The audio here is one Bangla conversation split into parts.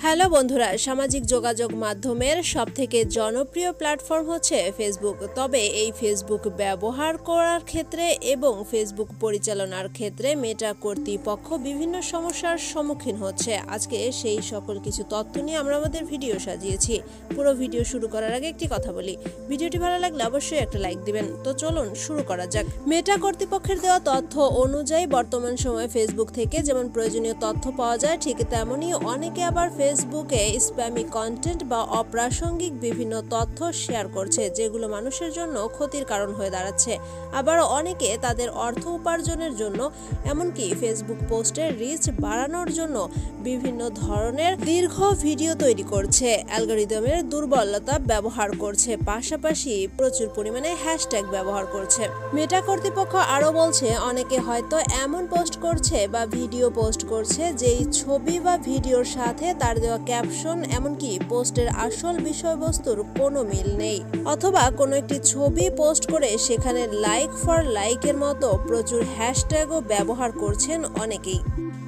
হ্যালো বন্ধুরা, সামাজিক যোগাযোগ মাধ্যমের সবথেকে জনপ্রিয় প্ল্যাটফর্ম হচ্ছে ফেসবুক। তবে এই ফেসবুক ব্যবহার করার ক্ষেত্রে এবং ফেসবুক পরিচালনার ক্ষেত্রে মেটা কর্তৃপক্ষ বিভিন্ন সমস্যার সম্মুখীন হচ্ছে। আজকে সেই সকল কিছু তথ্য নিয়ে আমরা আমাদের ভিডিও সাজিয়েছি। পুরো ভিডিও শুরু করার আগে একটি কথা বলি, ভিডিওটি ভালো লাগলে অবশ্যই একটা লাইক দিবেন। তো চলুন শুরু করা যাক। মেটা কর্তৃপক্ষের দেওয়া তথ্য অনুযায়ী বর্তমান সময়ে ফেসবুক থেকে যেমন প্রয়োজনীয় তথ্য পাওয়া যায়, ঠিক তেমনই অনেকে আবার ফেসবুকে স্প্যামি কন্টেন্ট বা অপ্রাসঙ্গিক বিভিন্ন তথ্য শেয়ার করছে, যেগুলো মানুষের জন্য ক্ষতির কারণ হয়ে দাঁড়াচ্ছে। আবার অনেকে তাদের অর্থ উপার্জনের জন্য, এমনকি ফেসবুক পোস্টের রিচ বাড়ানোর জন্য বিভিন্ন ধরনের দীর্ঘ ভিডিও তৈরি করছে, অ্যালগরিদমের দুর্বলতা ব্যবহার করছে, পাশাপাশি প্রচুর পরিমাণে হ্যাশট্যাগ ব্যবহার করছে। মেটা কর্তৃপক্ষ আরও বলছে, অনেকে হয়তো এমন পোস্ট করছে বা ভিডিও পোস্ট করছে যেই ছবি বা ভিডিওর সাথে তার দেওয়া ক্যাপশন, এমনকি পোস্টের আসল বিষয়বস্তুর কোনো মিল নেই, অথবা কোনো একটি ছবি পোস্ট করে সেখানে লাইক ফর লাইকের মতো প্রচুর হ্যাশট্যাগও ব্যবহার করছেন অনেকেই।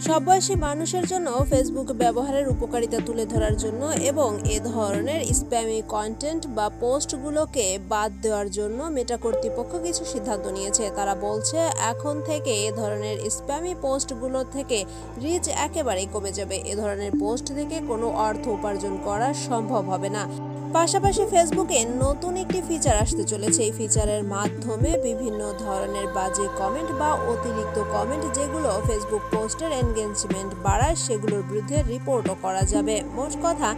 সব বয়সী মানুষের জন্য ফেসবুক ব্যবহারের উপকারিতা তুলে ধরার জন্য এবং এ ধরনের স্প্যামি কন্টেন্ট বা পোস্টগুলোকে বাদ দেওয়ার জন্য মেটা কর্তৃপক্ষ কিছু সিদ্ধান্ত নিয়েছে। তারা বলছে, এখন থেকে এ ধরনের স্প্যামি পোস্টগুলো থেকে রিচ একেবারেই কমে যাবে। এ ধরনের পোস্ট থেকে কোনো অর্থ উপার্জন করা সম্ভব হবে না। পাশাপাশি ফেসবুকে নতুন একটি ফিচার আসতে চলেছে। এই ফিচারের মাধ্যমে বিভিন্ন ধরনের বাজে কমেন্ট বা অতিরিক্ত কমেন্ট, যেগুলো ফেসবুক পোস্টের এনগেজমেন্ট বাড়ায়, সেগুলোর বিরুদ্ধে রিপোর্টও করা যাবে। মোট কথা,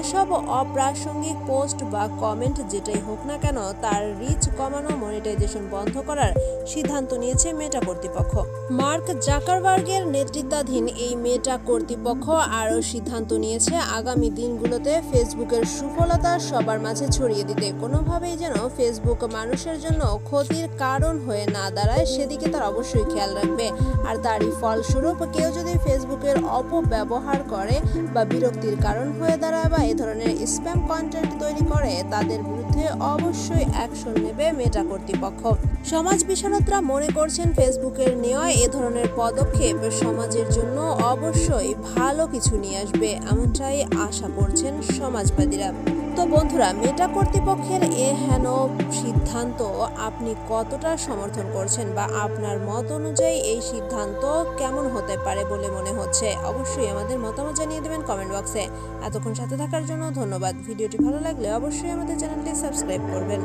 এসব অপ্রাসঙ্গিক পোস্ট বা কমেন্ট যেটাই হোক না কেন, তার রিচ কমানো, মনিটাইজেশন বন্ধ করার সিদ্ধান্ত নিয়েছে মেটা কর্তৃপক্ষ। মার্ক জাকারবার্গের নেতৃত্বাধীন এই মেটা কর্তৃপক্ষ আরও সিদ্ধান্ত নিয়েছে আগামী দিনগুলোতে ফেসবুকের সুফলতা সবার মাঝে ছড়িয়ে দিতে। কোনোভাবেই যেন ফেসবুক মানুষের জন্য ক্ষতির কারণ হয়ে না দাঁড়ায়, সেদিকে তার অবশ্যই খেয়াল রাখবে। আর তারই ফলস্বরূপ কেউ যদি ফেসবুকের অপব্যবহার করে বা বিরক্তির কারণ হয়ে দাঁড়ায় বা এ ধরনের স্প্যাম কন্টেন্ট তৈরি করে, তাদের বিরুদ্ধে অবশ্যই অ্যাকশন নেবে মেটা কর্তৃপক্ষ। সমাজ বিশারদরা মনে করছেন, ফেসবুকের নেওয়া এ ধরনের পদক্ষেপ সমাজের জন্য অবশ্যই ভালো কিছু নিয়ে আসবে, এমনটাই আশা করছেন সমাজবাদীরা। তো বন্ধুরা, মেটা কর্তৃপক্ষের এ হেন সিদ্ধান্ত আপনি কতটা সমর্থন করছেন, বা আপনার মত অনুযায়ী এই সিদ্ধান্ত কেমন হতে পারে বলে মনে হচ্ছে? অবশ্যই আমাদের মতামত জানিয়ে দেবেন কমেন্ট বক্সে। এতক্ষণ সাথে থাকার জন্য ধন্যবাদ। ভিডিওটি ভালো লাগলে অবশ্যই আমাদের চ্যানেলটি সাবস্ক্রাইব করবেন।